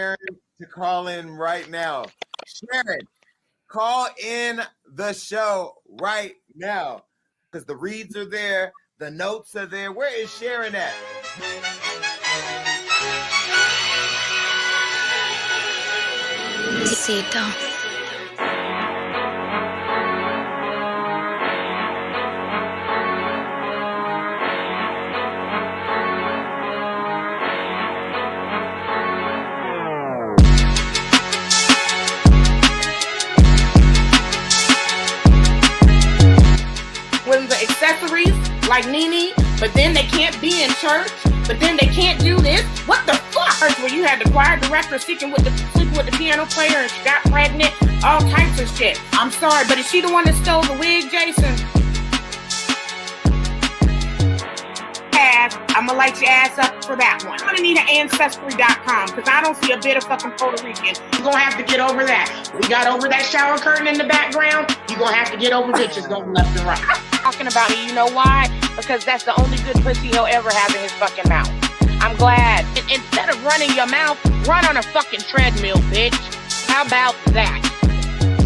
Sharyn to call in right now. Sharyn, call in the show right now because the reads are there, the notes are there. Where is Sharyn at? Besito. When the accessories like Nene, but then they can't be in church, but then they can't do this. What the fuck? Where you had the choir director sleeping with the piano player and she got pregnant, all types of shit. I'm sorry, but is she the one that stole the wig, Jason? I'm gonna light your ass up for that one. I'm gonna need an Ancestry.com because I don't see a bit of fucking Puerto Rican. You're gonna have to get over that. We got over that shower curtain in the background. You're gonna have to get over bitches going left and right. Talking about me, you know why? Because that's the only good pussy he'll ever have in his fucking mouth. I'm glad. Instead of running your mouth, run on a fucking treadmill, bitch. How about that?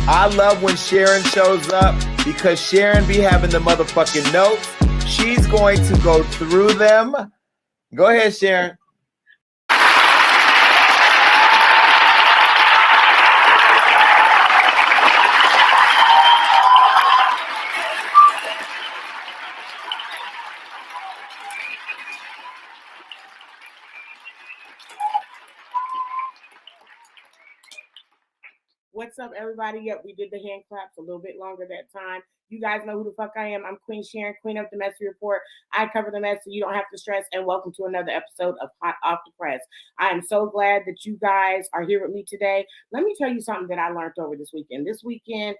I love when Sharyn shows up because Sharyn be having the motherfucking notes. She's going to go through them. Go ahead, Sharyn. What's up, everybody? Yep, we did the hand claps a little bit longer that time. You guys know who the fuck I am. I'm Queen Sharyn, Queen of the Messy Report. I cover the mess so you don't have to stress. And welcome to another episode of Hot Off the Press. I am so glad that you guys are here with me today. Let me tell you something that I learned over this weekend. This weekend,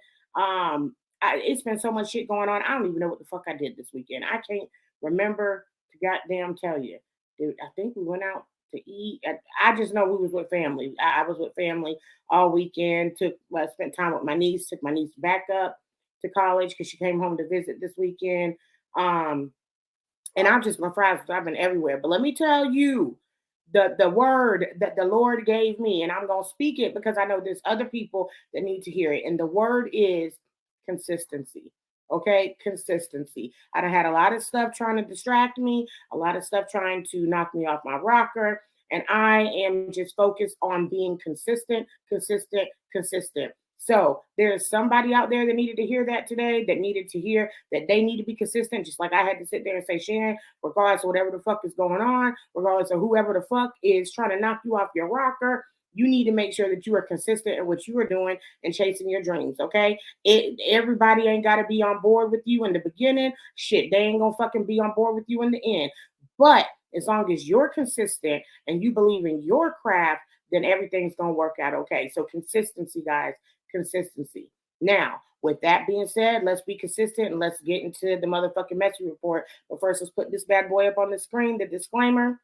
it's been so much shit going on. I don't even know what the fuck I did this weekend. I can't remember to goddamn tell you. Dude, I think we went out to eat. I just know we was with family. I was with family all weekend. Spent time with my niece. Took my niece back up to college because she came home to visit this weekend. And I'm just my fries. I've been everywhere. But let me tell you, the word that the Lord gave me, and I'm gonna speak it because I know there's other people that need to hear it. And the word is consistency. Okay, consistency. I done had a lot of stuff trying to distract me, a lot of stuff trying to knock me off my rocker, and I am just focused on being consistent. So there's somebody out there that needed to hear that today, that needed to hear that they need to be consistent, just like I had to sit there and say, Sharyn, regardless of whatever the fuck is going on, regardless of whoever the fuck is trying to knock you off your rocker, you need to make sure that you are consistent in what you are doing and chasing your dreams, okay? Everybody ain't got to be on board with you in the beginning. Shit, they ain't going to fucking be on board with you in the end. But as long as you're consistent and you believe in your craft, then everything's going to work out okay. So consistency, guys, consistency. Now, with that being said, let's be consistent and let's get into the motherfucking Messy Report. But first, let's put this bad boy up on the screen, the disclaimer.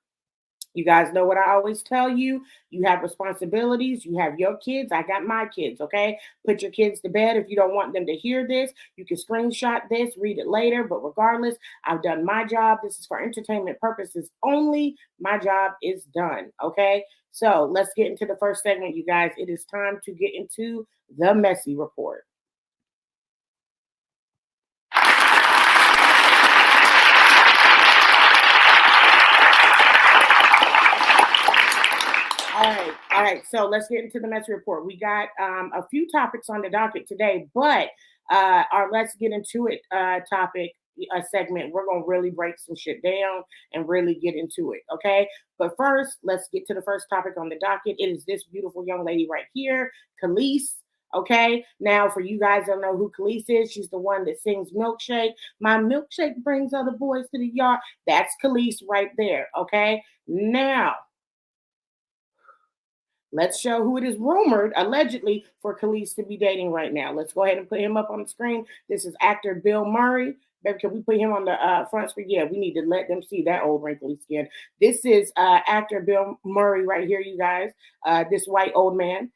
You guys know what I always tell you. You have responsibilities. You have your kids. I got my kids, okay? Put your kids to bed if you don't want them to hear this. You can screenshot this, read it later. But regardless, I've done my job. This is for entertainment purposes only. My job is done, okay? So let's get into the first segment, you guys. It is time to get into the Messy Report. All right. So let's get into the Messy Report. We got a few topics on the docket today, but our let's get into it segment, we're going to really break some shit down and really get into it, okay? But first, let's get to the first topic on the docket. It is this beautiful young lady right here, Kelis. Okay, now for you guys that don't know who Kelis is, she's the one that sings Milkshake. My milkshake brings other boys to the yard. That's Kelis right there, okay? Now, let's show who it is rumored, allegedly, for Kelis to be dating right now. Let's go ahead and put him up on the screen. This is actor Bill Murray. Baby, can we put him on the front screen? Yeah, we need to let them see that old wrinkly skin. This is actor Bill Murray right here, you guys. This white old man,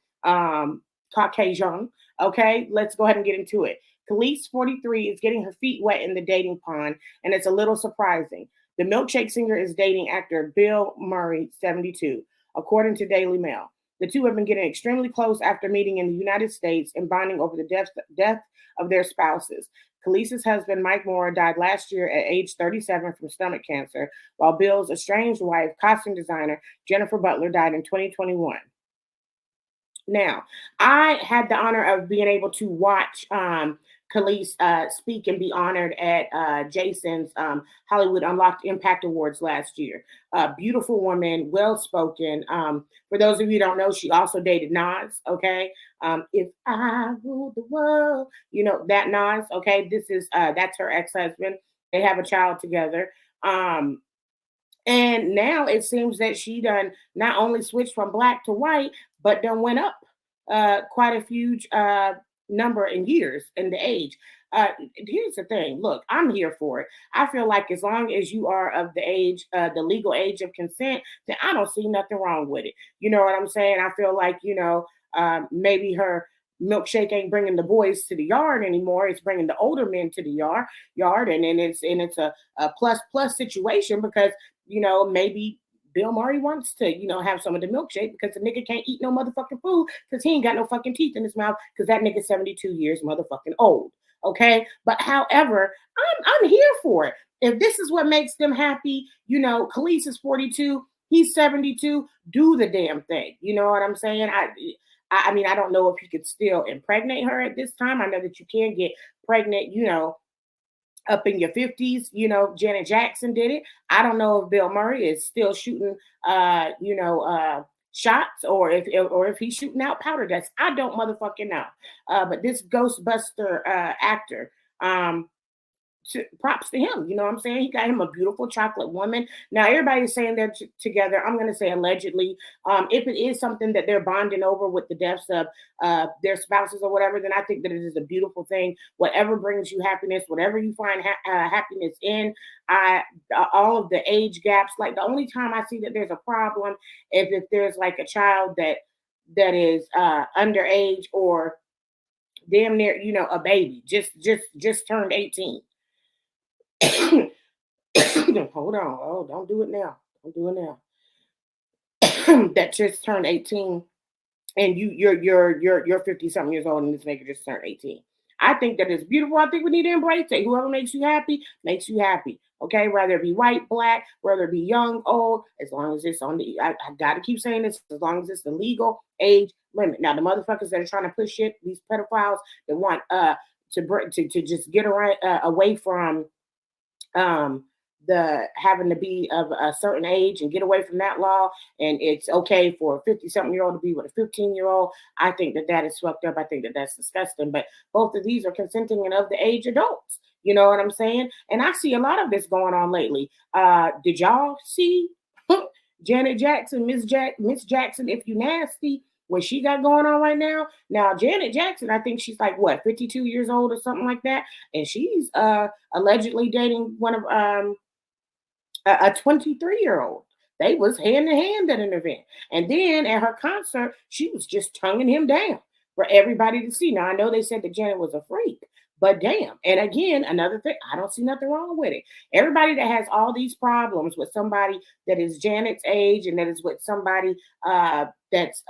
Caucasian. Okay, let's go ahead and get into it. Kelis, 43, is getting her feet wet in the dating pond, and it's a little surprising. The milkshake singer is dating actor Bill Murray, 72, according to Daily Mail. The two have been getting extremely close after meeting in the United States and bonding over the death of their spouses. Khaleesi's husband, Mike Moore, died last year at age 37 from stomach cancer, while Bill's estranged wife, costume designer Jennifer Butler, died in 2021. Now, I had the honor of being able to watch Khaleesi speak and be honored at Jason's Hollywood Unlocked Impact Awards last year. Beautiful woman, well spoken. For those of you who don't know, she also dated Nas. Okay, if I rule the world, you know that Nas. Okay, this is that's her ex husband. They have a child together. And now it seems that she done not only switched from black to white, but done went up quite a huge number in years in the age. Here's the thing. Look, I'm here for it. I feel like as long as you are of the age, the legal age of consent, then I don't see nothing wrong with it. You know what I'm saying? I feel like, maybe her milkshake ain't bringing the boys to the yard anymore. It's bringing the older men to the yard, and then it's a plus situation because maybe Bill Murray wants to, have some of the milkshake because the nigga can't eat no motherfucking food because he ain't got no fucking teeth in his mouth because that nigga's 72 years motherfucking old. Okay. But however, I'm here for it. If this is what makes them happy, Khalees is 42, he's 72, do the damn thing. You know what I'm saying? I mean, I don't know if you could still impregnate her at this time. I know that you can get pregnant, up in your 50s. Janet Jackson did it. I don't know if Bill Murray is still shooting shots or if he's shooting out powder dust. I don't motherfucking know. But this Ghostbuster actor, props to him. You know what I'm saying? He got him a beautiful chocolate woman. Now everybody's saying they're together. I'm going to say allegedly. If it is something that they're bonding over with the deaths of their spouses or whatever, then I think that it is a beautiful thing. Whatever brings you happiness, whatever you find happiness in, all of the age gaps. Like the only time I see that there's a problem is if there's like a child that is underage or damn near, a baby, just turned 18. Hold on. Oh, don't do it now. Don't do it now. That just turned 18 and you're 50 something years old and this nigga just turned 18. I think that it's beautiful. I think we need to embrace it. Whoever makes you happy, makes you happy. Okay, whether it be white, black, whether it be young, old, as long as it's on the I gotta keep saying this, as long as it's the legal age limit. Now the motherfuckers that are trying to push shit, these pedophiles that want to just get around away from the having to be of a certain age and get away from that law, and it's okay for a 50-something-year-old to be with a 15-year-old. I think that is fucked up. I think that that's disgusting. But both of these are consenting and of the age adults. You know what I'm saying? And I see a lot of this going on lately. Did y'all see Janet Jackson, Miss Jackson, if you nasty, what she got going on right now? Now, Janet Jackson, I think she's like, 52 years old or something like that. And she's allegedly dating one of a 23-year-old. They was hand in hand at an event. And then at her concert, she was just tonguing him down for everybody to see. Now, I know they said that Janet was a freak, but damn. And again, another thing, I don't see nothing wrong with it. Everybody that has all these problems with somebody that is Janet's age and that is with somebody that's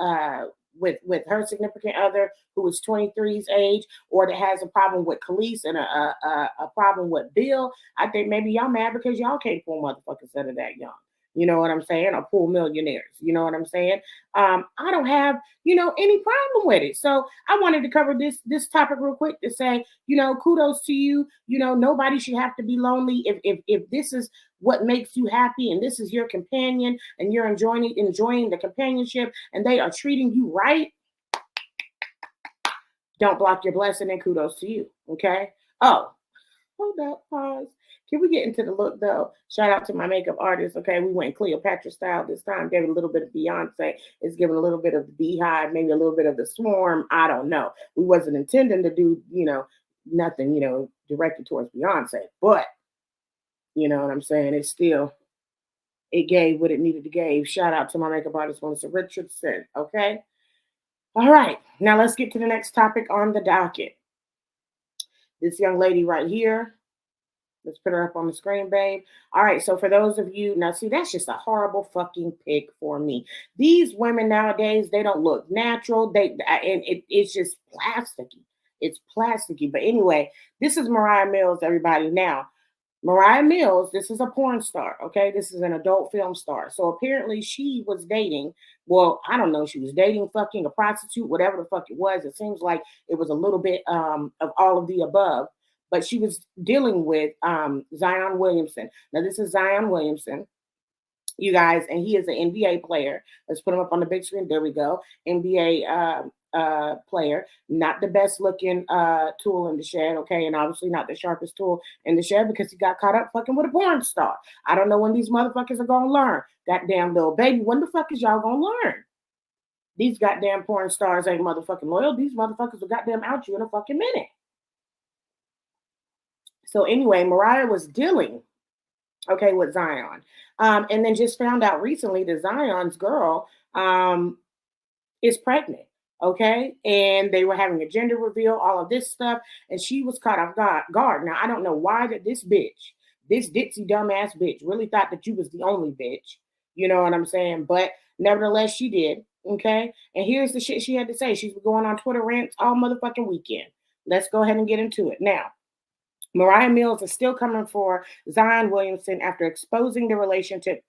with her significant other who is 23's age, or that has a problem with Khaleesi and a problem with Bill, I think maybe y'all mad because y'all can't pull motherfuckers that are that young. You know what I'm saying? Or pull millionaires. You know what I'm saying? I don't have, any problem with it. So I wanted to cover this topic real quick to say, kudos to you. Nobody should have to be lonely. If this is what makes you happy and this is your companion and you're enjoying the companionship and they are treating you right, don't block your blessing and kudos to you. Okay. Oh, hold up, pause. Can we get into the look though? Shout out to my makeup artist. Okay, we went Cleopatra style this time. Gave it a little bit of Beyonce. It's giving a little bit of the Beehive, maybe a little bit of the Swarm. I don't know. We wasn't intending to do, nothing, directed towards Beyonce. But, you know what I'm saying? It gave what it needed to give. Shout out to my makeup artist, Melissa Richardson. Okay. All right. Now let's get to the next topic on the docket. This young lady right here. Let's put her up on the screen, babe. All right. So for those of you now, see, that's just a horrible fucking pick for me. These women nowadays, they don't look natural. It's just plasticky. It's plasticky. But anyway, this is Mariah Mills, everybody. Now, Mariah Mills, this is a porn star, okay? This is an adult film star. So apparently she was dating, well, I don't know, she was dating fucking a prostitute, whatever the fuck it was. It seems like it was a little bit of all of the above, but she was dealing with Zion Williamson. Now, this is Zion Williamson, you guys, and he is an NBA player. Let's put him up on the big screen. There we go. NBA player, not the best looking tool in the shed, okay, and obviously not the sharpest tool in the shed because he got caught up fucking with a porn star. I don't know when these motherfuckers are gonna learn. Goddamn little baby, when the fuck is y'all gonna learn? These goddamn porn stars ain't motherfucking loyal. These motherfuckers will goddamn out you in a fucking minute. So anyway, Mariah was dealing, okay, with Zion, and then just found out recently that Zion's girl is pregnant. Okay. And they were having a gender reveal, all of this stuff. And she was caught off guard. Now, I don't know why that this ditzy dumbass bitch really thought that you was the only bitch. You know what I'm saying? But nevertheless, she did. Okay. And here's the shit she had to say. She's going on Twitter rants all motherfucking weekend. Let's go ahead and get into it. Now, Mariah Mills is still coming for Zion Williamson after exposing the relationship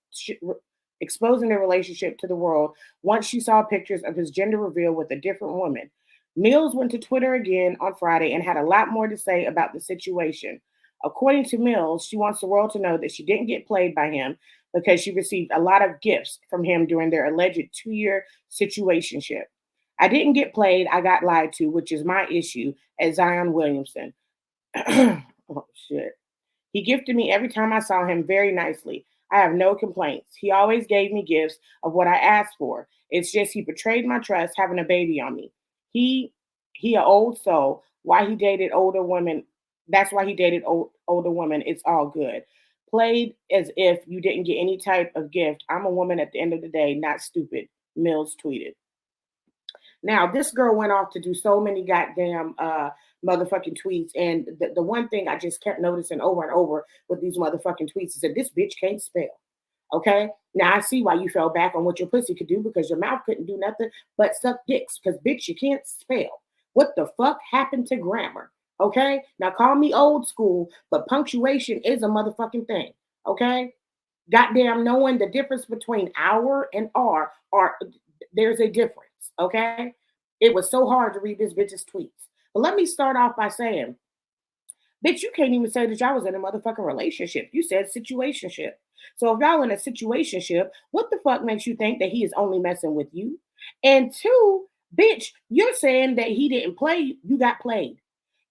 to the world once she saw pictures of his gender reveal with a different woman. Mills went to Twitter again on Friday and had a lot more to say about the situation. According to Mills, she wants the world to know that she didn't get played by him because she received a lot of gifts from him during their alleged 2-year situationship. I didn't get played, I got lied to, which is my issue, as Zion Williamson. Oh, shit. He gifted me every time I saw him very nicely. I have no complaints. He always gave me gifts of what I asked for. It's just he betrayed my trust having a baby on me. He an old soul. Why he dated older women. That's why he dated older women. It's all good. Played as if you didn't get any type of gift. I'm a woman at the end of the day, not stupid, Mills tweeted. Now, this girl went off to do so many goddamn motherfucking tweets. And the one thing I just kept noticing over and over with these motherfucking tweets is that this bitch can't spell. Okay? Now, I see why you fell back on what your pussy could do because your mouth couldn't do nothing but suck dicks. Because, bitch, you can't spell. What the fuck happened to grammar? Okay? Now, call me old school, but punctuation is a motherfucking thing. Okay? Goddamn knowing the difference between hour and R, there's a difference. Okay? It was so hard to read this bitch's tweets. But let me start off by saying, bitch, you can't even say that y'all was in a motherfucking relationship. You said situationship. So if y'all in a situationship, what the fuck makes you think that he is only messing with you? And two, bitch, you're saying that he didn't play. You got played.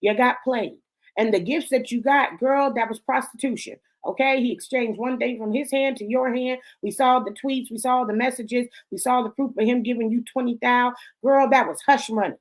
You got played. And the gifts that you got, girl, that was prostitution. Okay, he exchanged one day from his hand to your hand. We saw the tweets, we saw the messages, we saw the proof of him giving you 20,000. Girl, that was hush money.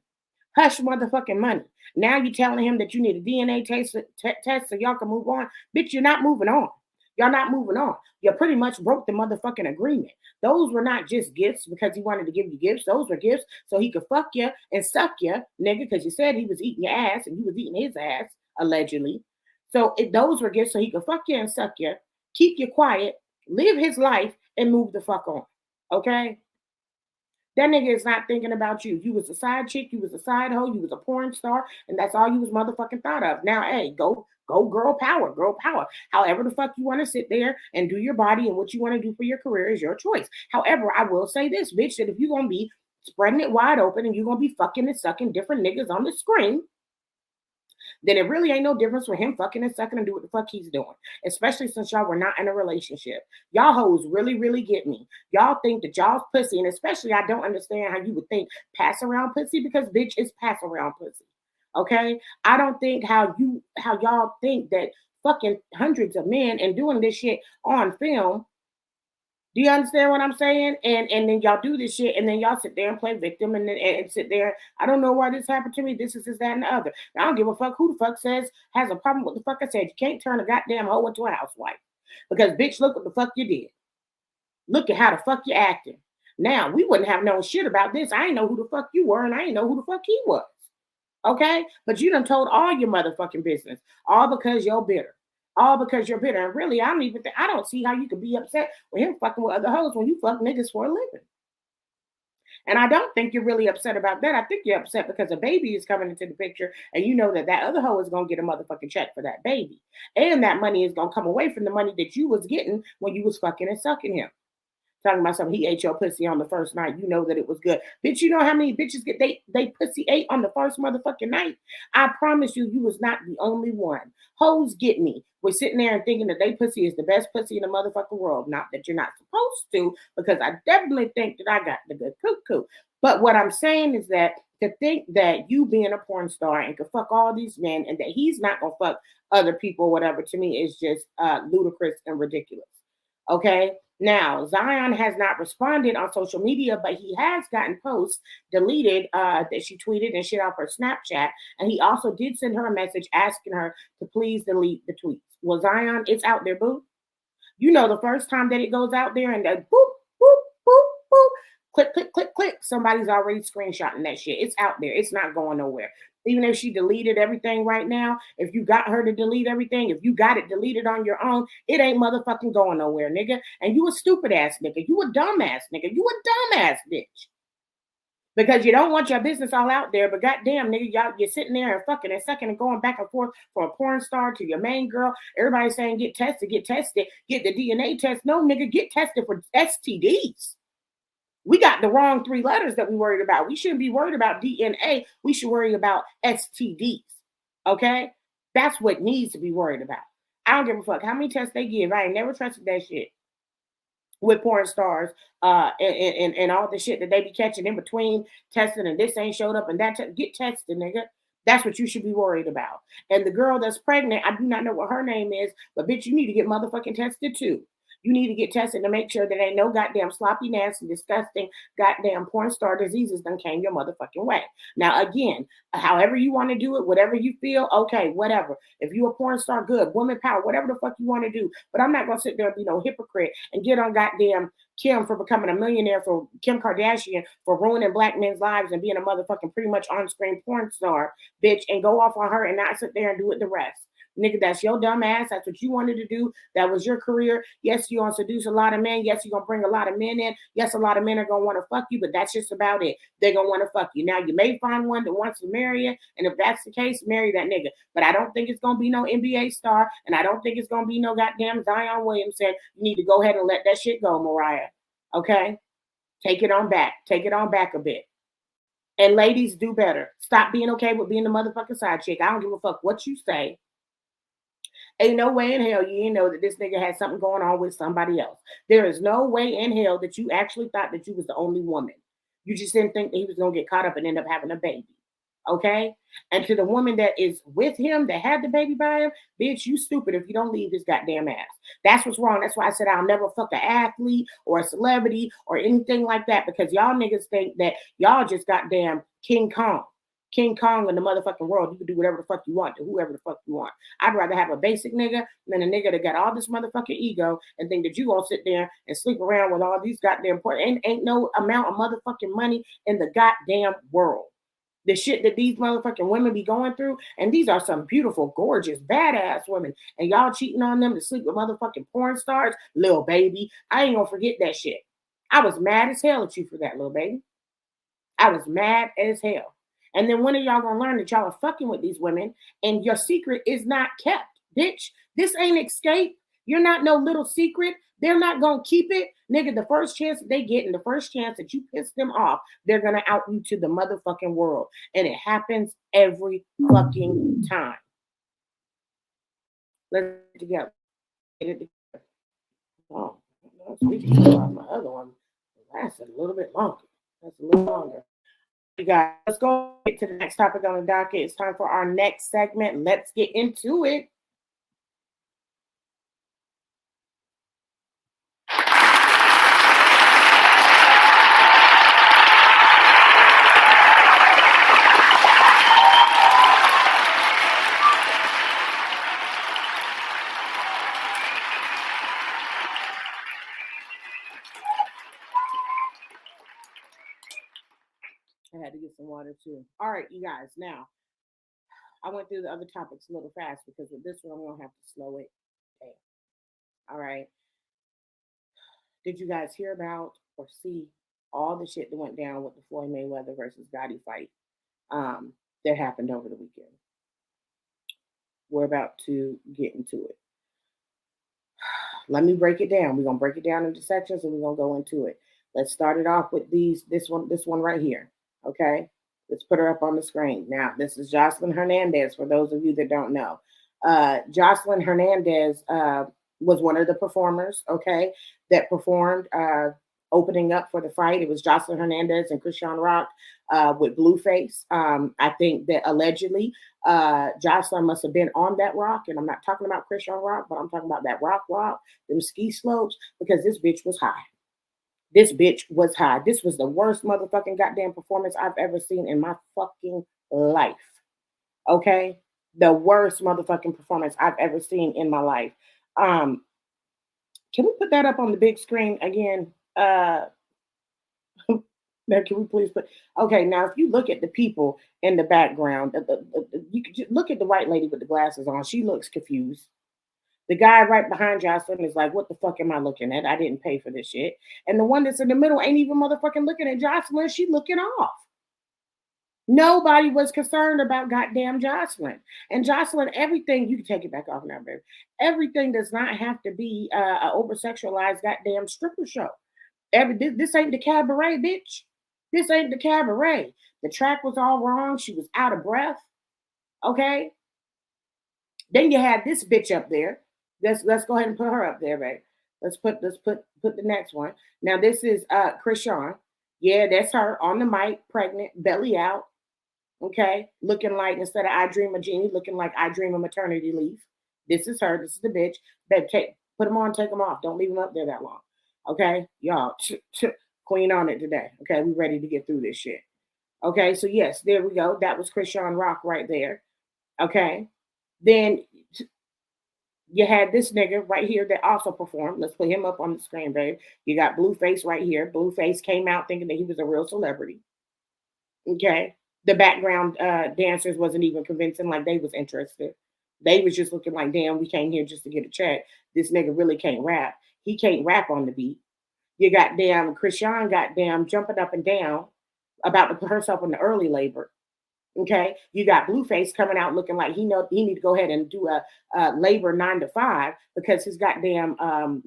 Hush motherfucking money. Now you're telling him that you need a DNA test so y'all can move on. Bitch, you're not moving on. Y'all not moving on. You pretty much broke the motherfucking agreement. Those were not just gifts because he wanted to give you gifts. Those were gifts so he could fuck you and suck you, nigga, because you said he was eating your ass and you was eating his ass, allegedly. So those were gifts so he could fuck you and suck you, keep you quiet, live his life, and move the fuck on. Okay? That nigga is not thinking about you. You was a side chick, you was a side hoe, you was a porn star, and that's all you was motherfucking thought of. Now, hey, go girl power, girl power. However the fuck you want to sit there and do your body and what you want to do for your career is your choice. However, I will say this, bitch, that if you're going to be spreading it wide open and you're going to be fucking and sucking different niggas on the screen, then it really ain't no difference with him fucking and sucking and do what the fuck he's doing. Especially since y'all were not in a relationship. Y'all hoes really, really get me. Y'all think that y'all's pussy, and especially I don't understand how you would think pass around pussy because bitch is pass around pussy. Okay? I don't think how y'all think that fucking hundreds of men and doing this shit on film. Do you understand what I'm saying? And then y'all do this shit, and then y'all sit there and play victim, and sit there. I don't know why this happened to me. This, that, and the other. Now, I don't give a fuck who the fuck has a problem with the fuck I said. You can't turn a goddamn hoe into a housewife. Because, bitch, look what the fuck you did. Look at how the fuck you acting. Now, we wouldn't have known shit about this. I ain't know who the fuck you were, and I ain't know who the fuck he was. Okay? But you done told all your motherfucking business. All because you're bitter. All because you're bitter. And really, I don't see how you could be upset with him fucking with other hoes when you fuck niggas for a living. And I don't think you're really upset about that. I think you're upset because a baby is coming into the picture and you know that that other hoe is going to get a motherfucking check for that baby. And that money is going to come away from the money that you was getting when you was fucking and sucking him. Talking about something, he ate your pussy on the first night. You know that it was good. Bitch, you know how many bitches get they pussy ate on the first motherfucking night? I promise you, you was not the only one. Hoes get me. We're sitting there and thinking that they pussy is the best pussy in the motherfucking world. Not that you're not supposed to, because I definitely think that I got the good cuckoo. But what I'm saying is that to think that you being a porn star and could fuck all these men and that he's not gonna fuck other people, whatever, to me is just ludicrous and ridiculous. Okay. Now, Zion has not responded on social media, but he has gotten posts deleted that she tweeted and shit off her Snapchat. And he also did send her a message asking her to please delete the tweets. Well, Zion, it's out there, boo. You know, the first time that it goes out there and boop, boop, boop, boop, click, click, click, click, somebody's already screenshotting that shit. It's out there. It's not going nowhere. Even if she deleted everything right now, if you got her to delete everything, if you got it deleted on your own, it ain't motherfucking going nowhere, nigga. And you a stupid ass nigga. You a dumbass nigga. You a dumbass bitch. Because you don't want your business all out there, but goddamn, nigga, y'all, you're sitting there and fucking and sucking and going back and forth from a porn star to your main girl. Everybody's saying get tested, get the DNA test. No, nigga, get tested for STDs. We got the wrong 3 letters that we worried about. We shouldn't be worried about DNA. We should worry about STDs. Okay? That's what needs to be worried about. I don't give a fuck how many tests they give. I ain't never trusted that shit with porn stars and all the shit that they be catching in between testing and this ain't showed up and that get tested, nigga. That's what you should be worried about. And the girl that's pregnant, I do not know what her name is, but bitch, you need to get motherfucking tested too. You need to get tested to make sure that ain't no goddamn sloppy, nasty, disgusting, goddamn porn star diseases done came your motherfucking way. Now, again, however you want to do it, whatever you feel, okay, whatever. If you a porn star, good, woman power, whatever the fuck you want to do. But I'm not going to sit there and be no hypocrite and get on goddamn Kim for becoming a millionaire, for Kim Kardashian for ruining black men's lives and being a motherfucking pretty much on-screen porn star, bitch, and go off on her and not sit there and do it the rest. Nigga, that's your dumb ass. That's what you wanted to do. That was your career. Yes, you're going to seduce a lot of men. Yes, you're going to bring a lot of men in. Yes, a lot of men are going to want to fuck you, but that's just about it. They're going to want to fuck you. Now, you may find one that wants to marry you, and if that's the case, marry that nigga. But I don't think it's going to be no NBA star, and I don't think it's going to be no goddamn Zion Williamson. You need to go ahead and let that shit go, Mariah. Okay? Take it on back. Take it on back a bit. And ladies, do better. Stop being okay with being the motherfucking side chick. I don't give a fuck what you say. Ain't no way in hell you didn't know that this nigga had something going on with somebody else. There is no way in hell that you actually thought that you was the only woman. You just didn't think that he was going to get caught up and end up having a baby. Okay? And to the woman that is with him, that had the baby by him, bitch, you stupid if you don't leave this goddamn ass. That's what's wrong. That's why I said I'll never fuck an athlete or a celebrity or anything like that, because y'all niggas think that y'all just goddamn King Kong in the motherfucking world. You can do whatever the fuck you want to whoever the fuck you want. I'd rather have a basic nigga than a nigga that got all this motherfucking ego and think that you gonna sit there and sleep around with all these goddamn ain't no amount of motherfucking money in the goddamn world. The shit that these motherfucking women be going through, and these are some beautiful, gorgeous, badass women, and y'all cheating on them to sleep with motherfucking porn stars, little baby. I ain't gonna forget that shit. I was mad as hell at you for that, little baby. I was mad as hell. And then when are y'all gonna learn that y'all are fucking with these women and your secret is not kept, bitch? This ain't escape. You're not no little secret. They're not gonna keep it. Nigga, the first chance that they get and the first chance that you piss them off, they're gonna out you to the motherfucking world. And it happens every fucking time. Let's get it together. Get it together. Oh, we can talk about my other one. That's a little bit longer. That's a little longer. You guys, let's go to the next topic on the docket. It's time for our next segment. Let's get into it. I had to get some water too. All right, you guys. Now, I went through the other topics a little fast because with this one, I'm going to have to slow it All right. Did you guys hear about or see all the shit that went down with the Floyd Mayweather versus Gotti fight that happened over the weekend? We're about to get into it. Let me break it down. We're gonna break it down into sections and we're gonna go into it. Let's start it off with this one right here. Okay. Let's put her up on the screen. Now, this is Joseline Hernandez, for those of you that don't know. Joseline Hernandez was one of the performers, okay, that performed opening up for the fight. It was Joseline Hernandez and Chrisean Rock with Blueface. I think that allegedly Joseline must have been on that rock, and I'm not talking about Chrisean Rock, but I'm talking about that rock, them ski slopes, because this bitch was high. This bitch was high. This was the worst motherfucking goddamn performance I've ever seen in my fucking life. Okay? The worst motherfucking performance I've ever seen in my life. Can we put that up on the big screen again? Can we please put? Okay, now if you look at the people in the background, you could just look at the white lady with the glasses on. She looks confused. The guy right behind Joseline is like, what the fuck am I looking at? I didn't pay for this shit. And the one that's in the middle ain't even motherfucking looking at Joseline. She looking off. Nobody was concerned about goddamn Joseline. And Joseline, everything, you can take it back off now, baby. Everything does not have to be an over-sexualized goddamn stripper show. This ain't the cabaret, bitch. This ain't the cabaret. The track was all wrong. She was out of breath. Okay? Then you had this bitch up there. Let's go ahead and put her up there, babe. Let's put the next one. Now this is Chrisean. Yeah, that's her on the mic, pregnant, belly out. Okay, looking like, instead of I Dream of Jeannie, looking like I Dream of Maternity Leave. This is her. This is the bitch. Babe, put them on, take them off. Don't leave them up there that long. Okay, y'all, queen on it today. Okay, we ready to get through this shit. Okay, so yes, there we go. That was Chrisean Rock right there. Okay, then you had this nigga right here that also performed. Let's put him up on the screen, babe. You got Blueface right here. Blueface came out thinking that he was a real celebrity. Okay. The background dancers wasn't even convincing like they was interested. They was just looking like, damn, we came here just to get a check. This nigga really can't rap. He can't rap on the beat. You got damn Chrisean got damn jumping up and down about to put herself in the early labor. Okay, you got Blueface coming out looking like he need to go ahead and do a labor 9 to 5 because his goddamn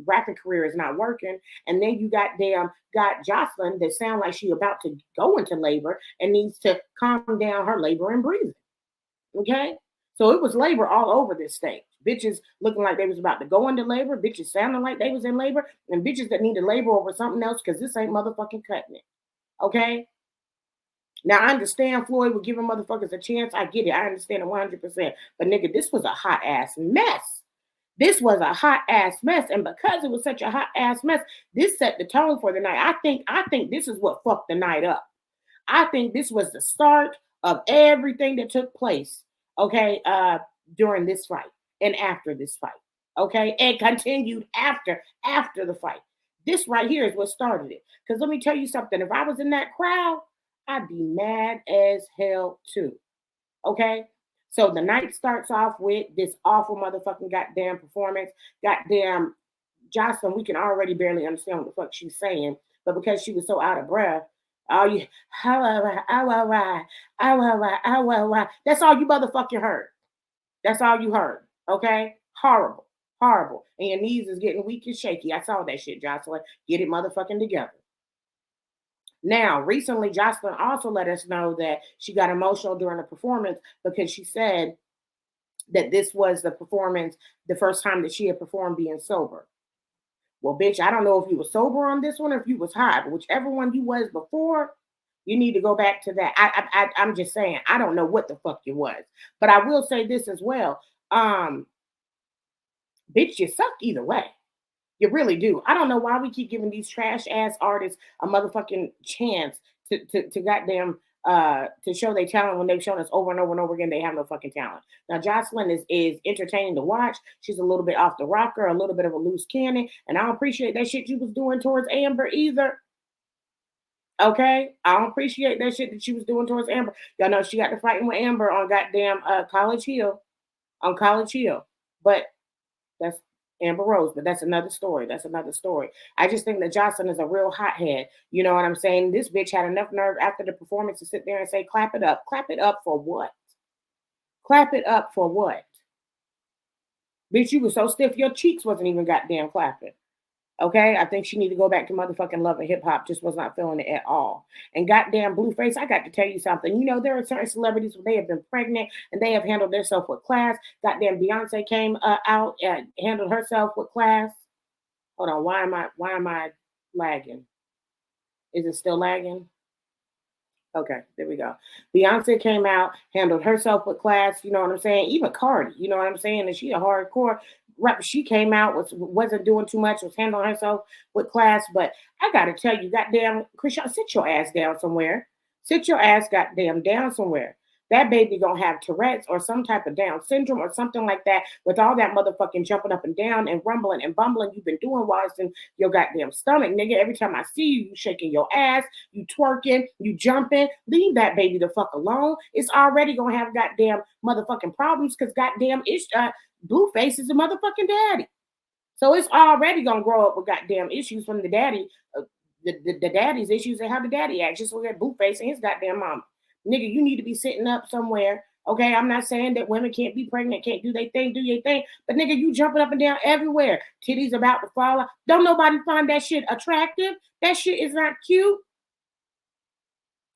rapping career is not working. And then you got Joseline that sound like she about to go into labor and needs to calm down her labor and breathing. Okay, so it was labor all over this stage. Bitches looking like they was about to go into labor, bitches sounding like they was in labor, and bitches that need to labor over something else because this ain't motherfucking cutting it. Okay. Now, I understand Floyd would give motherfuckers a chance. I get it. I understand it 100%. But, nigga, this was a hot-ass mess. This was a hot-ass mess. And because it was such a hot-ass mess, this set the tone for the night. I think this is what fucked the night up. I think this was the start of everything that took place, okay, during this fight and after this fight, okay, and continued after the fight. This right here is what started it. Because let me tell you something. If I was in that crowd, I'd be mad as hell too. Okay? So the night starts off with this awful motherfucking goddamn performance. Goddamn Joseline, we can already barely understand what the fuck she's saying. But because she was so out of breath, that's all you motherfucking heard. That's all you heard. Okay? Horrible. Horrible. And your knees is getting weak and shaky. I saw that shit, Joseline. Get it motherfucking together. Now, recently, Joseline also let us know that she got emotional during the performance because she said that this was the performance, the first time that she had performed being sober. Well, bitch, I don't know if you were sober on this one or if you was high, but whichever one you was before, you need to go back to that. I'm just saying, I don't know what the fuck you was. But I will say this as well. Bitch, you suck either way. You really do. I don't know why we keep giving these trash ass artists a motherfucking chance to goddamn to show their talent when they've shown us over and over and over again they have no fucking talent. Now Joseline is entertaining to watch. She's a little bit off the rocker, a little bit of a loose cannon, and I don't appreciate that shit you was doing towards Amber either. Okay, I don't appreciate that shit that she was doing towards Amber. Y'all know she got to fighting with Amber on goddamn College Hill, but that's Amber Rose, but that's another story. That's another story. I just think that Joseline is a real hothead. You know what I'm saying? This bitch had enough nerve after the performance to sit there and say, clap it up. Clap it up for what? Clap it up for what? Bitch, you were so stiff, your cheeks wasn't even goddamn clapping. Okay, I think she need to go back to motherfucking Love and Hip Hop. Just was not feeling it at all. And goddamn Blueface, I got to tell you something. You know, there are certain celebrities where they have been pregnant and they have handled themselves with class. Goddamn Beyonce came out and handled herself with class. Hold on, why am I lagging? Is it still lagging? Okay, there we go. Beyonce came out, handled herself with class. You know what I'm saying? Even Cardi, you know what I'm saying? And she a hardcore rap. She came out, wasn't doing too much, was handling herself with class. But I gotta tell you, goddamn, Chrisean, sit your ass down somewhere. Sit your ass goddamn down somewhere. That baby gonna have Tourette's or some type of Down syndrome or something like that with all that motherfucking jumping up and down and rumbling and bumbling you've been doing while it's in your goddamn stomach, nigga. Every time I see you, you shaking your ass, you twerking, you jumping. Leave that baby the fuck alone. It's already gonna have goddamn motherfucking problems because goddamn Blueface is a motherfucking daddy. So it's already gonna grow up with goddamn issues from the daddy, the daddy's issues and how the daddy acts. Just look at Blueface and his goddamn mama. Nigga, you need to be sitting up somewhere. Okay, I'm not saying that women can't be pregnant, can't do their thing, do your thing. But nigga, you jumping up and down everywhere. Titties about to fall out. Don't nobody find that shit attractive. That shit is not cute.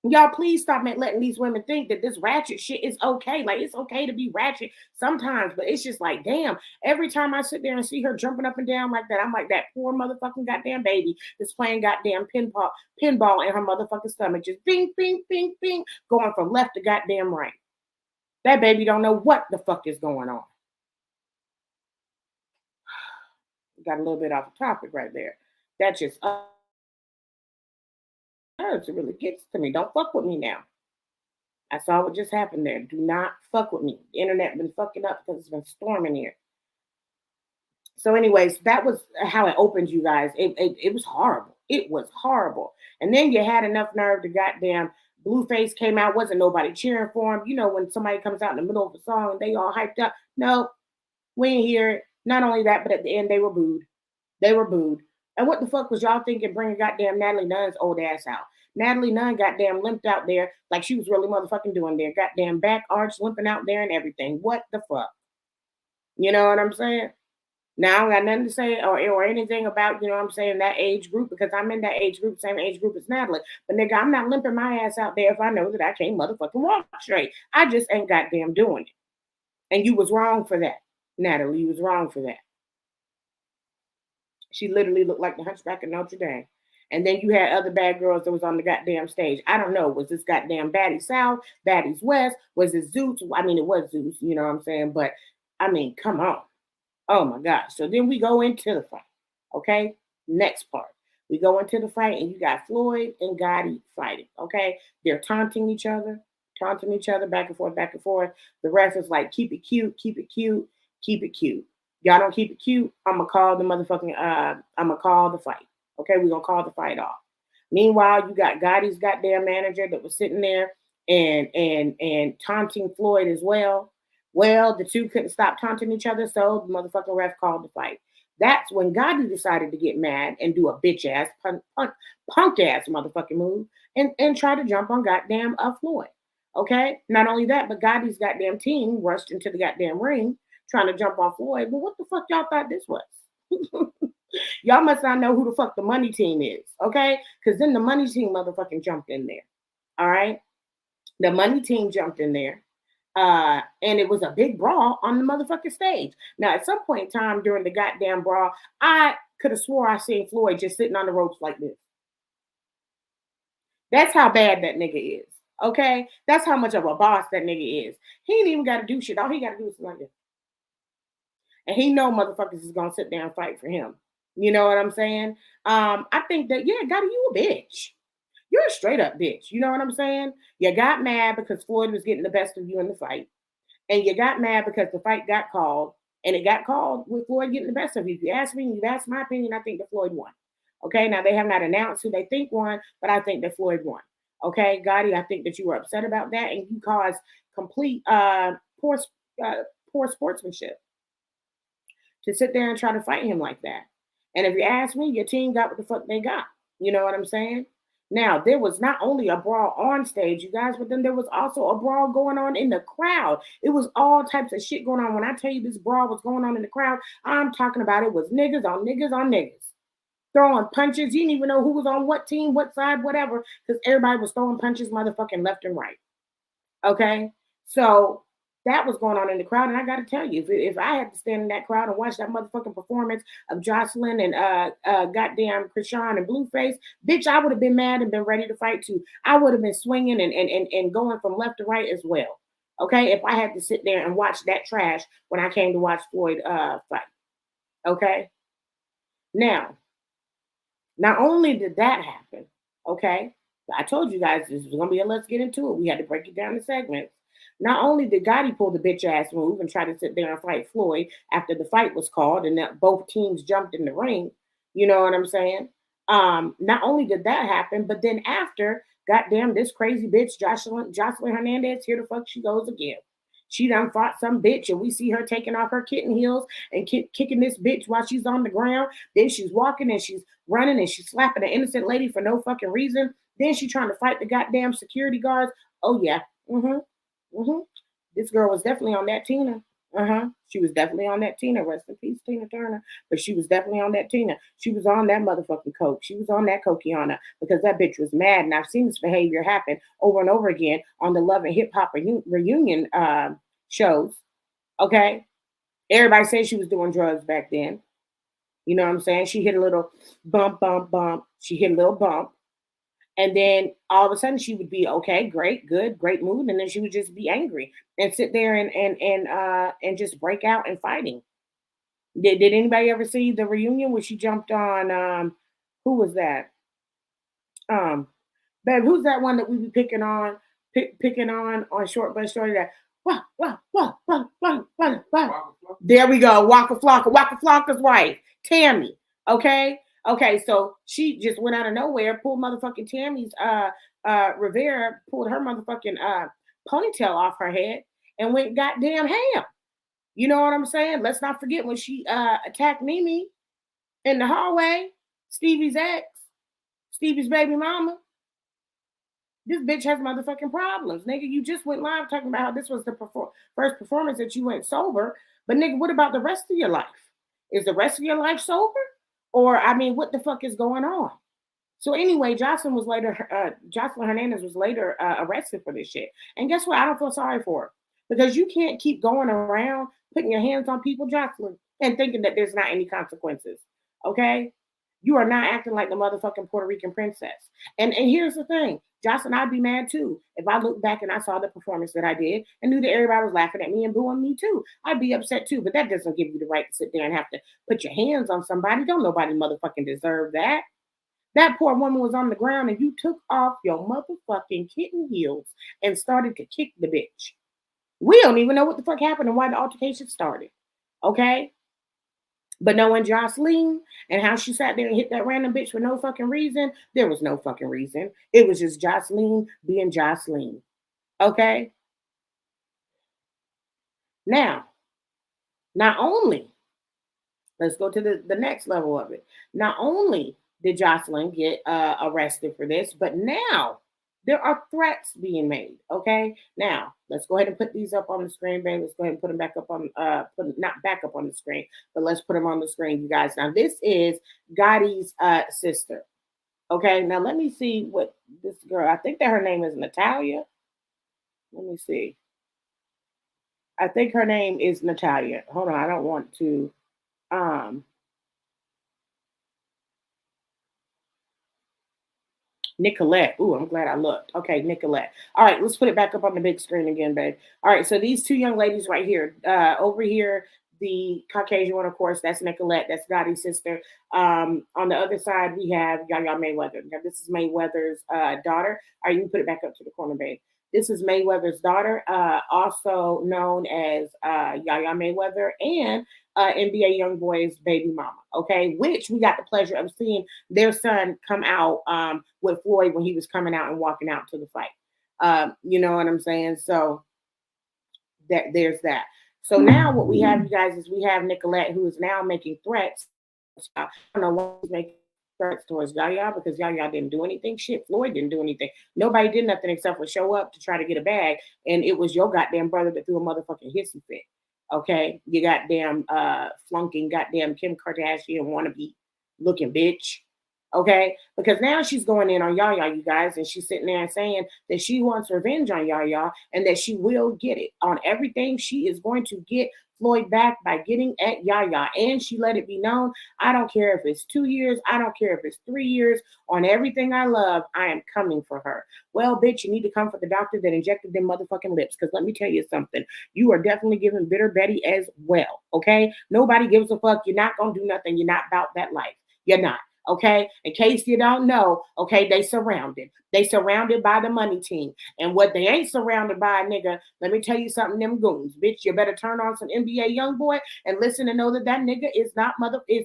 Y'all, please stop letting these women think that this ratchet shit is okay. Like, it's okay to be ratchet sometimes, but it's just like, damn, every time I sit there and see her jumping up and down like that, I'm like, that poor motherfucking goddamn baby that's playing goddamn pinball in her motherfucking stomach, just bing, bing, bing, bing, going from left to goddamn right. That baby don't know what the fuck is going on. Got a little bit off the topic right there. That just it really gets to me. Don't fuck with me now. I saw what just happened there. Do not fuck with me. The internet been fucking up because it's been storming here. So, anyways, that was how it opened, you guys. It was horrible. It was horrible. And then you had enough nerve to goddamn Blueface came out. Wasn't nobody cheering for him. You know, when somebody comes out in the middle of a song and they all hyped up. No, we ain't hear it. Not only that, but at the end they were booed. They were booed. And what the fuck was y'all thinking bringing goddamn Natalie Nunn's old ass out? Natalie Nunn goddamn limped out there like she was really motherfucking doing there. Goddamn back arch limping out there and everything. What the fuck? You know what I'm saying? Now I don't got nothing to say or anything about, you know what I'm saying, that age group because I'm in that age group, same age group as Natalie. But nigga, I'm not limping my ass out there if I know that I can't motherfucking walk straight. I just ain't goddamn doing it. And you was wrong for that, Natalie. You was wrong for that. She literally looked like the Hunchback of Notre Dame. And then you had other bad girls that was on the goddamn stage. I don't know. Was this goddamn Baddie South, Baddie's West? Was it Zeus? I mean, it was Zeus, you know what I'm saying? But, I mean, come on. Oh, my gosh. So then we go into the fight, okay? Next part. We go into the fight, and you got Floyd and Gotti fighting, okay? They're taunting each other back and forth, back and forth. The ref is like, keep it cute, keep it cute, keep it cute. Y'all don't keep it cute, I'm going to call the motherfucking, I'm going to call the fight. Okay, we're going to call the fight off. Meanwhile, you got Gotti's goddamn manager that was sitting there and taunting Floyd as well. Well, the two couldn't stop taunting each other, so the motherfucking ref called the fight. That's when Gotti decided to get mad and do a bitch-ass, punk-ass motherfucking move and try to jump on goddamn Floyd. Okay? Not only that, but Gotti's goddamn team rushed into the goddamn ring trying to jump on Floyd. But what the fuck y'all thought this was? Y'all must not know who the fuck the money team is, okay? Because then the money team motherfucking jumped in there, all right? The money team jumped in there, and it was a big brawl on the motherfucking stage. Now, at some point in time during the goddamn brawl, I could have swore I seen Floyd just sitting on the ropes like this. That's how bad that nigga is, okay? That's how much of a boss that nigga is. He ain't even got to do shit. All he got to do is like this. And he know motherfuckers is going to sit there and fight for him. You know what I'm saying? I think that, yeah, Gotti, you a bitch. You're a straight up bitch. You know what I'm saying? You got mad because Floyd was getting the best of you in the fight. And you got mad because the fight got called. And it got called with Floyd getting the best of you. If you ask me, you ask my opinion, I think that Floyd won. Okay, now they have not announced who they think won, but I think that Floyd won. Okay, Gotti, I think that you were upset about that and you caused complete poor sportsmanship. to sit there and try to fight him like that. And if you ask me, your team got what the fuck they got. You know what I'm saying? Now, there was not only a brawl on stage, you guys, but then there was also a brawl going on in the crowd. It was all types of shit going on. When I tell you this brawl was going on in the crowd, I'm talking about it was niggas on niggas on niggas. Throwing punches. You didn't even know who was on what team, what side, whatever, because everybody was throwing punches motherfucking left and right. Okay? So that was going on in the crowd. And I got to tell you, if I had to stand in that crowd and watch that motherfucking performance of Joseline and goddamn Chrisean and Blueface, bitch, I would have been mad and been ready to fight too. I would have been swinging and going from left to right as well. Okay? If I had to sit there and watch that trash when I came to watch Floyd fight. Okay? Now, not only did that happen, okay? I told you guys this was going to be a let's get into it. We had to break it down in segments. Not only did Gotti pull the bitch ass move and try to sit there and fight Floyd after the fight was called and that both teams jumped in the ring, you know what I'm saying? Not only did that happen, but then after, goddamn, this crazy bitch, Joseline Hernandez, here the fuck she goes again. She done fought some bitch, and we see her taking off her kitten heels and kicking this bitch while she's on the ground. Then she's walking and she's running and she's slapping an innocent lady for no fucking reason. Then she trying to fight the goddamn security guards. Oh yeah, This girl was definitely on that Tina. She was definitely on that Tina. Rest in peace, Tina Turner. But she was definitely on that Tina. She was on that motherfucking coke. She was on that cokiana because that bitch was mad. And I've seen this behavior happen over and over again on the Love and Hip Hop reunion shows. Okay, everybody said she was doing drugs back then. You know what I'm saying? She hit a little bump. She hit a little bump. And then all of a sudden she would be okay, great, good, great mood, and then she would just be angry and sit there and just break out and fighting. Did anybody ever see the reunion where she jumped on? Who was that? Babe, who's that one that we be picking on Short But Shorty? That there we go, Waka Flocka's wife, Tammy. Okay, so she just went out of nowhere, pulled motherfucking Tammy's Rivera, pulled her motherfucking ponytail off her head and went goddamn ham. You know what I'm saying? Let's not forget when she attacked Mimi in the hallway, Stevie's baby mama. This bitch has motherfucking problems. Nigga, you just went live talking about how this was the first performance that you went sober. But nigga, what about the rest of your life? Is the rest of your life sober? Or, I mean, what the fuck is going on? So anyway, Joseline Hernandez was later arrested for this shit. And guess what? I don't feel sorry for her. Because you can't keep going around putting your hands on people, Joseline, and thinking that there's not any consequences. Okay? You are not acting like the motherfucking Puerto Rican princess. And here's the thing. Joseline, I'd be mad too. If I looked back and I saw the performance that I did and knew that everybody was laughing at me and booing me too, I'd be upset too. But that doesn't give you the right to sit there and have to put your hands on somebody. Don't nobody motherfucking deserve that. That poor woman was on the ground and you took off your motherfucking kitten heels and started to kick the bitch. We don't even know what the fuck happened and why the altercation started. Okay? But knowing Joseline and how she sat there and hit that random bitch for no fucking reason, there was no fucking reason. It was just Joseline being Joseline. Okay? Now, not only, let's go to the next level of it. Not only did Joseline get arrested for this, but now there are threats being made. Okay? Now, let's go ahead and put these up on the screen, babe. Let's go ahead and put them back up on, not back up on the screen, but let's put them on the screen, you guys. Now, this is Gotti's sister. Okay? Now, let me see what this girl, I think that her name is Natalia. Let me see. I think her name is Natalia. Hold on, I don't want to, Nicolette. Ooh, I'm glad I looked. Okay, Nicolette. All right, let's put it back up on the big screen again, babe. All right, so these two young ladies right here. Over here, the Caucasian one, of course, that's Nicolette. That's Gotti's sister. On the other side, we have Yaya Mayweather. Now, this is Mayweather's daughter. All right, you can put it back up to the corner, babe. This is Mayweather's daughter, also known as Yaya Mayweather and NBA Youngboy's baby mama, okay? Which we got the pleasure of seeing their son come out with Floyd when he was coming out and walking out to the fight. You know what I'm saying? So there's that. So now what we have, you guys, is we have Nicolette, who is now making threats. I don't know why he's making threats towards Yaya, because Yaya didn't do anything. Shit, Floyd didn't do anything. Nobody did nothing except for show up to try to get a bag, and it was your goddamn brother that threw a motherfucking hissy fit. Okay, you goddamn flunking goddamn Kim Kardashian wannabe looking bitch. Okay, because now she's going in on Yaya, you guys, and she's sitting there and saying that she wants revenge on Yaya and that she will get it on everything. She is going to get Floyd back by getting at Yaya, and she let it be known, I don't care if it's 2 years, I don't care if it's 3 years, on everything I love, I am coming for her. Well, bitch, you need to come for the doctor that injected them motherfucking lips, because let me tell you something, you are definitely giving Bitter Betty as well, okay? Nobody gives a fuck. You're not gonna do nothing. You're not about that life. You're not. Okay, in case you don't know, okay, they surrounded by the money team. And what they ain't surrounded by, nigga, let me tell you something, them goons, bitch, you better turn on some NBA Youngboy and listen and know that nigga is not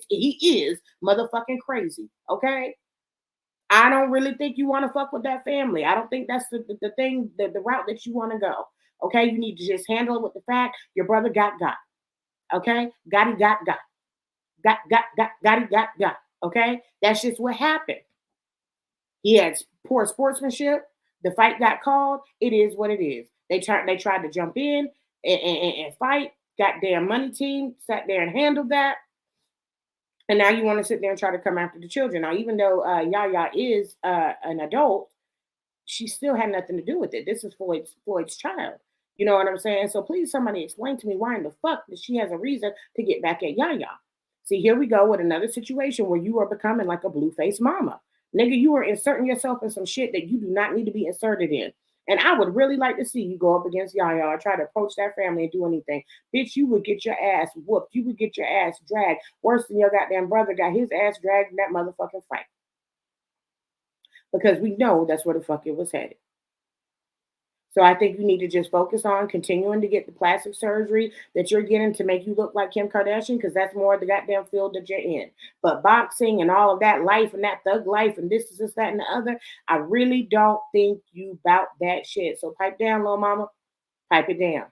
he is motherfucking crazy, okay? I don't really think you want to fuck with that family. I don't think that's the thing, the route that you want to go, okay? You need to just handle it with the fact your brother got, okay? Got. Okay, that's just what happened. He had poor sportsmanship. The fight got called. It is what it is. They tried to jump in and fight. Goddamn money team sat there and handled that. And now you want to sit there and try to come after the children. Now, even though Yaya is an adult, she still had nothing to do with it. This is Floyd's child. You know what I'm saying? So please, somebody explain to me why in the fuck that she has a reason to get back at Yaya. See, here we go with another situation where you are becoming like a Blueface mama. Nigga, you are inserting yourself in some shit that you do not need to be inserted in. And I would really like to see you go up against Yaya or try to approach that family and do anything. Bitch, you would get your ass whooped. You would get your ass dragged. Worse than your goddamn brother got his ass dragged in that motherfucking fight. Because we know that's where the fuck it was headed. So I think you need to just focus on continuing to get the plastic surgery that you're getting to make you look like Kim Kardashian, because that's more the goddamn field that you're in. But boxing and all of that life and that thug life and this, that, and the other, I really don't think you bout that shit. So pipe down, little mama. Pipe it down.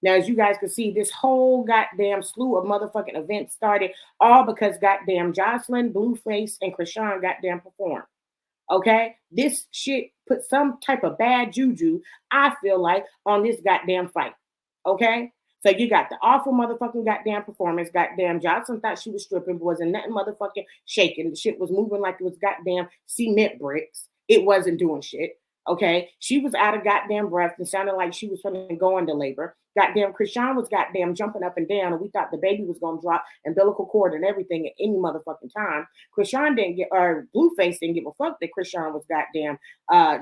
Now, as you guys can see, this whole goddamn slew of motherfucking events started all because goddamn Joseline, Blueface, and Chrisean goddamn performed. Okay, this shit put some type of bad juju, I feel like, on this goddamn fight. Okay, so you got the awful motherfucking goddamn performance. Goddamn Joseline thought she was stripping, but wasn't nothing motherfucking shaking. The shit was moving like it was goddamn cement bricks. It wasn't doing shit. Okay, she was out of goddamn breath and sounded like she was going to go into labor. Goddamn Chrisean was goddamn jumping up and down, and we thought the baby was going to drop umbilical cord and everything at any motherfucking time. Chrisean didn't get, or Blueface didn't give a fuck that Chrisean was goddamn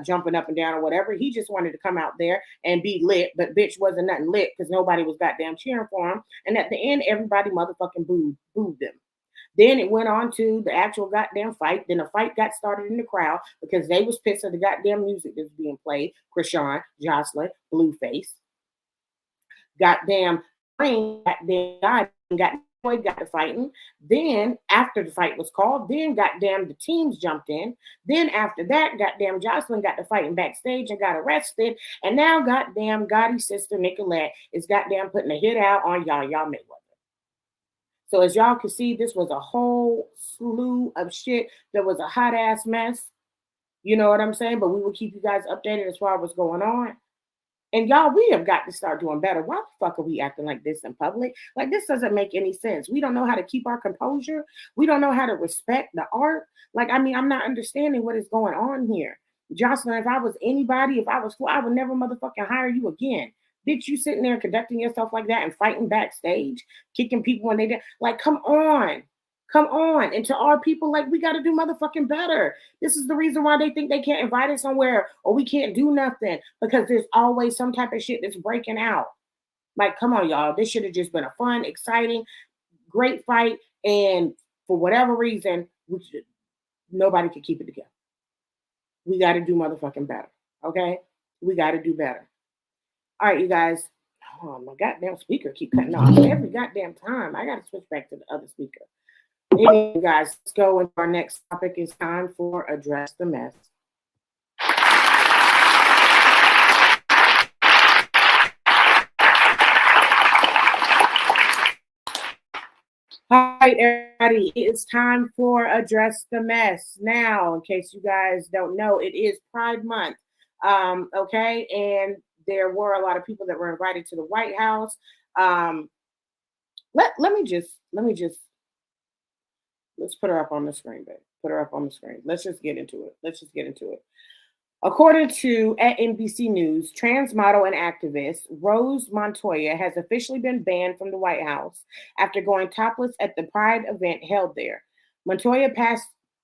jumping up and down or whatever. He just wanted to come out there and be lit, but bitch wasn't nothing lit because nobody was goddamn cheering for him. And at the end, everybody motherfucking booed them. Then it went on to the actual goddamn fight. Then the fight got started in the crowd because they was pissed at the goddamn music that's being played. Chrisean, Joseline, Blueface. Goddamn Green, got to fighting. Then after the fight was called, then goddamn the teams jumped in. Then after that, goddamn Joseline got to fighting backstage and got arrested. And now goddamn Gotti's sister Nicolette is goddamn putting a hit out on y'all Mayweather. So as y'all can see, this was a whole slew of shit. There was a hot ass mess. You know what I'm saying? But we will keep you guys updated as far as what's going on. And y'all, we have got to start doing better. Why the fuck are we acting like this in public? Like, this doesn't make any sense. We don't know how to keep our composure. We don't know how to respect the art. Like, I mean, I'm not understanding what is going on here. Joseline, if I was anybody, I would never motherfucking hire you again. Bitch, you sitting there conducting yourself like that and fighting backstage, kicking people when they did. Like, come on. Come on. And to our people, like, we got to do motherfucking better. This is the reason why they think they can't invite us somewhere or we can't do nothing, because there's always some type of shit that's breaking out. Like, come on, y'all. This should have just been a fun, exciting, great fight. And for whatever reason, nobody could keep it together. We got to do motherfucking better. Okay? We got to do better. All right, you guys. Oh, my goddamn speaker keep cutting off every goddamn time. I got to switch back to the other speaker. Anyway, guys, let's go into our next topic. It's time for Address the Mess. right, everybody, it's time for Address the Mess. Now, in case you guys don't know, it is Pride Month. Okay, and there were a lot of people that were invited to the White House. Let me just let's put her up on the screen, babe. Put her up on the screen. Let's just get into it. According to at NBC News, trans model and activist Rose Montoya has officially been banned from the White House after going topless at the Pride event held there. Montoya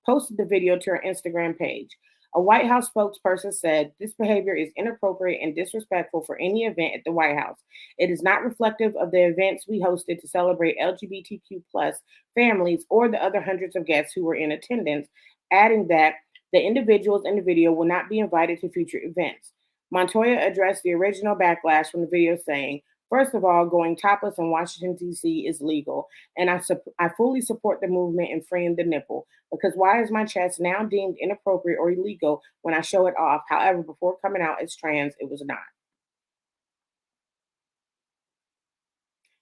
posted the video to her Instagram page. A White House spokesperson said this behavior is inappropriate and disrespectful for any event at the White House. It is not reflective of the events we hosted to celebrate LGBTQ plus families or the other hundreds of guests who were in attendance, adding that the individuals in the video will not be invited to future events. Montoya addressed the original backlash from the video saying, first of all, going topless in Washington, D.C. is legal, and I fully support the movement in freeing the nipple, because why is my chest now deemed inappropriate or illegal when I show it off? However, before coming out as trans, it was not.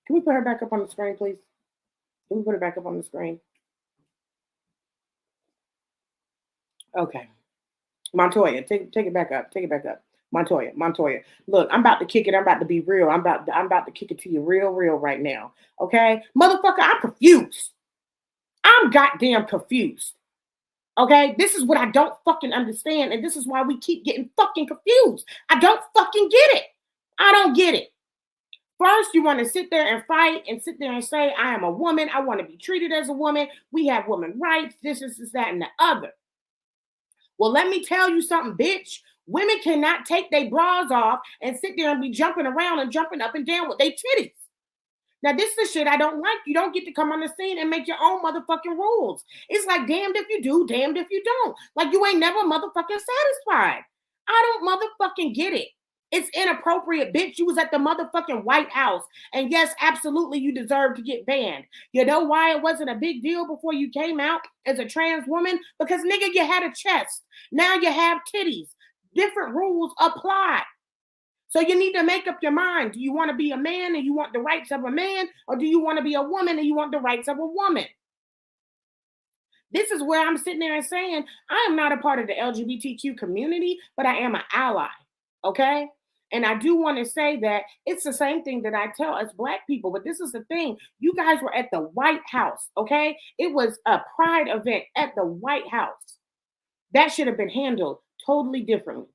Can we put her back up on the screen, please? Can we put her back up on the screen? Okay. Montoya, take it back up. Take it back up. Montoya. Look, I'm about to kick it. I'm about to be real. I'm about to kick it to you real right now. Okay? Motherfucker, I'm confused. I'm goddamn confused. Okay? This is what I don't fucking understand, and this is why we keep getting fucking confused. I don't fucking get it. I don't get it. First, you want to sit there and fight and sit there and say, I am a woman. I want to be treated as a woman. We have women rights. This, that, and the other. Well, let me tell you something, bitch. Women cannot take their bras off and sit there and be jumping around and jumping up and down with their titties. Now, this is the shit I don't like. You don't get to come on the scene and make your own motherfucking rules. It's like damned if you do, damned if you don't. Like you ain't never motherfucking satisfied. I don't motherfucking get it. It's inappropriate, bitch. You was at the motherfucking White House. And yes, absolutely, you deserve to get banned. You know why it wasn't a big deal before you came out as a trans woman? Because, nigga, you had a chest. Now you have titties. Different rules apply. So you need to make up your mind. Do you want to be a man and you want the rights of a man? Or do you want to be a woman and you want the rights of a woman? This is where I'm sitting there and saying, I am not a part of the LGBTQ community, but I am an ally. Okay? And I do want to say that it's the same thing that I tell us Black people, but this is the thing. You guys were at the White House, okay? It was a pride event at the White House. That should have been handled totally differently.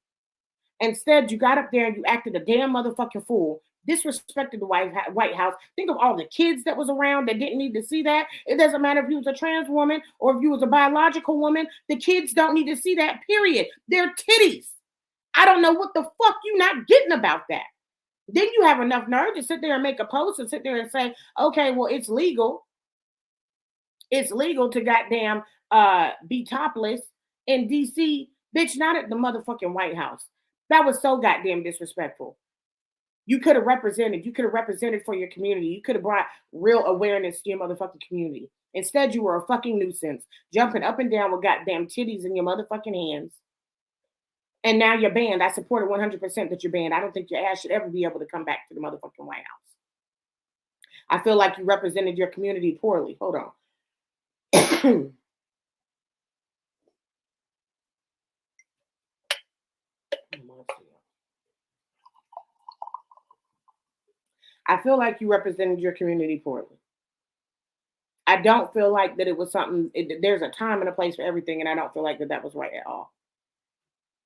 Instead, you got up there and you acted a damn motherfucking fool, disrespected the White House. Think of all the kids that was around that didn't need to see that. It doesn't matter if you was a trans woman or if you was a biological woman. The kids don't need to see that, period. They're titties. I don't know what the fuck you not getting about that. Then you have enough nerve to sit there and make a post and sit there and say, okay, well, it's legal. It's legal to goddamn be topless in DC. Bitch, not at the motherfucking White House. That was so goddamn disrespectful. You could have represented. You could have represented for your community. You could have brought real awareness to your motherfucking community. Instead, you were a fucking nuisance, jumping up and down with goddamn titties in your motherfucking hands. And now you're banned. I supported 100% that you're banned. I don't think your ass should ever be able to come back to the motherfucking White House. I feel like you represented your community poorly. Hold on. I feel like you represented your community poorly. I don't feel like that it was something, there's a time and a place for everything, and I don't feel like that was right at all.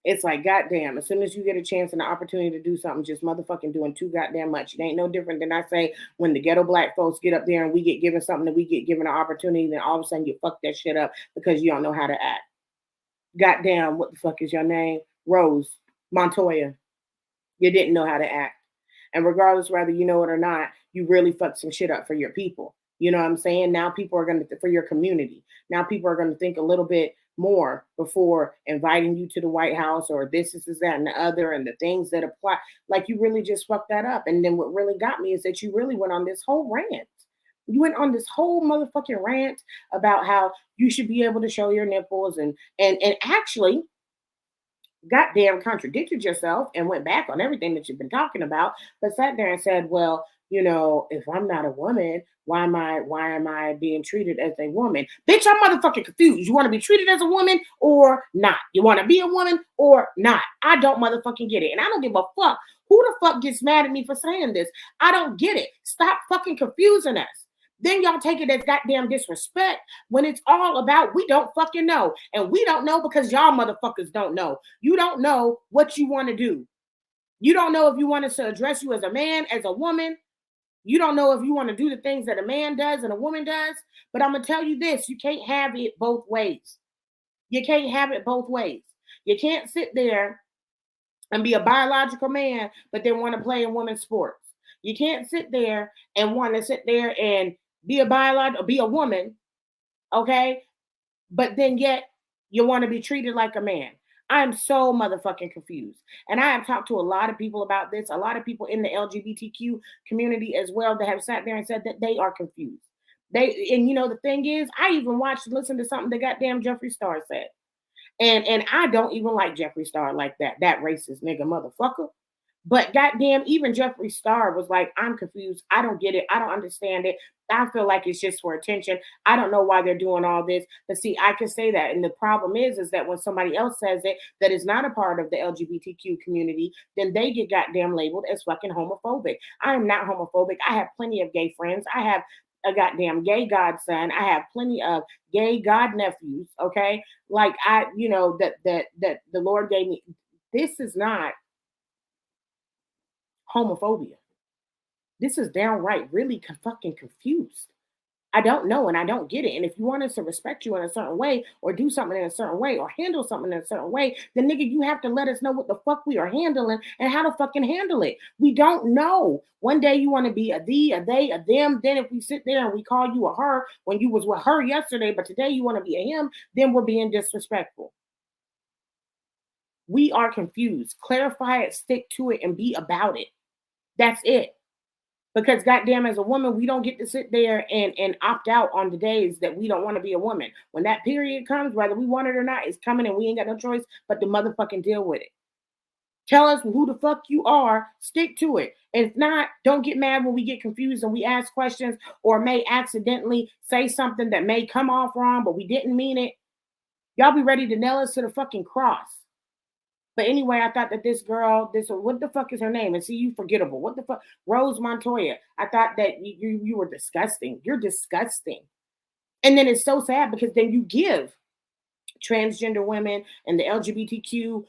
It's like, goddamn, as soon as you get a chance and an opportunity to do something, just motherfucking doing too goddamn much. It ain't no different than I say when the ghetto Black folks get up there and we get given something, that we get given an opportunity, then all of a sudden you fuck that shit up because you don't know how to act. Goddamn, what the fuck is your name? Rose Montoya. You didn't know how to act. And regardless whether you know it or not, you really fucked some shit up for your people. You know what I'm saying? Now people are going to, for your community, now people are going to think a little bit more before inviting you to the White House, or this, that, and the other, and the things that apply. Like, you really just fucked that up. And then what really got me is that you really went on this whole rant. You went on this whole motherfucking rant about how you should be able to show your nipples and actually goddamn contradicted yourself and went back on everything that you've been talking about, but sat there and said, well, you know, if I'm not a woman, why am I being treated as a woman? Bitch, I'm motherfucking confused. You want to be treated as a woman or not? You want to be a woman or not? I don't motherfucking get it. And I don't give a fuck who the fuck gets mad at me for saying this. I don't get it. Stop fucking confusing us. Then y'all take it as goddamn disrespect when it's all about we don't fucking know. And we don't know because y'all motherfuckers don't know. You don't know what you want to do. You don't know if you want us to address you as a man, as a woman. You don't know if you want to do the things that a man does and a woman does. But I'm going to tell you this, you can't have it both ways. You can't have it both ways. You can't sit there and be a biological man, but then want to play in women's sports. You can't sit there and want to sit there and be a woman, okay? But then yet you want to be treated like a man. I'm so motherfucking confused. And I have talked to a lot of people about this, a lot of people in the LGBTQ community as well that have sat there and said that they are confused. And you know, the thing is, I even watched and listened to something that goddamn Jeffree Star said. And I don't even like Jeffree Star like that racist nigga motherfucker. But goddamn, even Jeffree Star was like, I'm confused. I don't get it. I don't understand it. I feel like it's just for attention. I don't know why they're doing all this. But see, I can say that. And the problem is that when somebody else says it that is not a part of the LGBTQ community, then they get goddamn labeled as fucking homophobic. I am not homophobic. I have plenty of gay friends. I have a goddamn gay godson. I have plenty of gay god nephews. Okay. Like that the Lord gave me. This is not homophobia. This is downright really fucking confused. I don't know and I don't get it. And if you want us to respect you in a certain way or do something in a certain way or handle something in a certain way, then nigga, you have to let us know what the fuck we are handling and how to fucking handle it. We don't know. One day you want to be a thee, a they, a them. Then if we sit there and we call you a her when you was with her yesterday, but today you want to be a him, then we're being disrespectful. We are confused. Clarify it, stick to it, and be about it. That's it. Because goddamn, as a woman, we don't get to sit there and opt out on the days that we don't want to be a woman. When that period comes, whether we want it or not, it's coming and we ain't got no choice but to motherfucking deal with it. Tell us who the fuck you are, stick to it. And if not, don't get mad when we get confused and we ask questions or may accidentally say something that may come off wrong, but we didn't mean it. Y'all be ready to nail us to the fucking cross. But anyway, I thought that this girl, what the fuck is her name? And see, you forgettable. What the fuck? Rose Montoya. I thought that you were disgusting. You're disgusting. And then it's so sad because then you give transgender women and the LGBTQ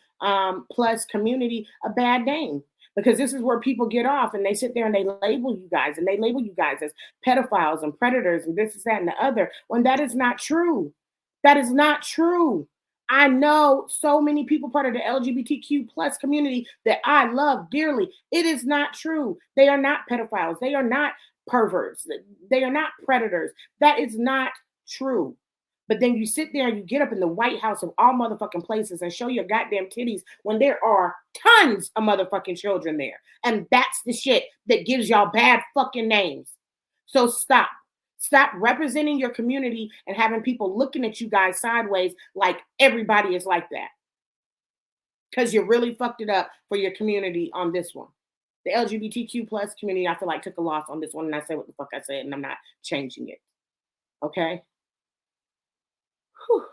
plus community a bad name. Because this is where people get off and they sit there and they label you guys as pedophiles and predators and this, that, and the other. When that is not true. That is not true. I know so many people part of the LGBTQ plus community that I love dearly. It is not true. They are not pedophiles. They are not perverts. They are not predators. That is not true. But then you sit there and you get up in the White House of all motherfucking places and show your goddamn titties when there are tons of motherfucking children there. And that's the shit that gives y'all bad fucking names. So stop. Stop representing your community and having people looking at you guys sideways like everybody is like that. Because you really fucked it up for your community on this one. The LGBTQ plus community, I feel like took a loss on this one and I said what the fuck I said and I'm not changing it. Okay? Whew.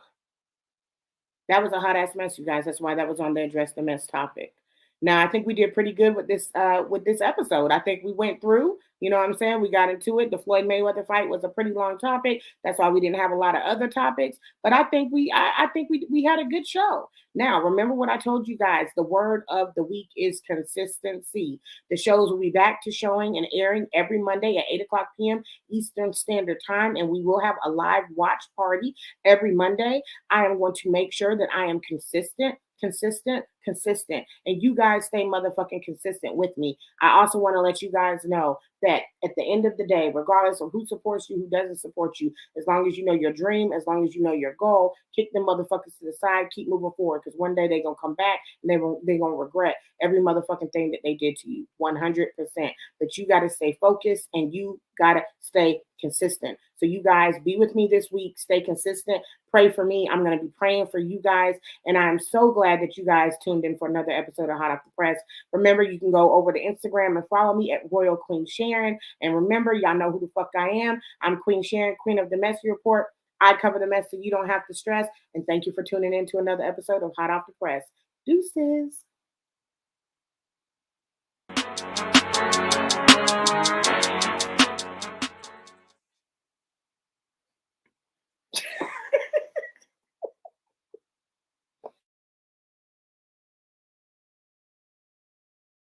That was a hot ass mess, you guys. That's why that was on the Address the Mess topic. Now, I think we did pretty good with this episode. I think we went through, you know what I'm saying? We got into it. The Floyd Mayweather fight was a pretty long topic. That's why we didn't have a lot of other topics. But I think we had a good show. Now, remember what I told you guys. The word of the week is consistency. The shows will be back to showing and airing every Monday at 8:00 p.m. Eastern Standard Time. And we will have a live watch party every Monday. I am going to make sure that I am consistent. And you guys stay motherfucking consistent with me. I also want to let you guys know that at the end of the day, regardless of who supports you, who doesn't support you, as long as you know your dream, as long as you know your goal, kick them motherfuckers to the side, keep moving forward, because one day they're going to come back and they're going to regret every motherfucking thing that they did to you, 100%. But you got to stay focused and you got to stay consistent. So you guys be with me this week, stay consistent, pray for me. I'm going to be praying for you guys. And I'm so glad that you guys tuned tuned in for another episode of Hot Off the Press. Remember, you can go over to Instagram and follow me at Royal Queen Sharyn. And remember, y'all know who the fuck I am. I'm Queen Sharyn, Queen of the Messy Report. I cover the mess so you don't have to stress. And thank you for tuning in to another episode of Hot Off the Press. Deuces.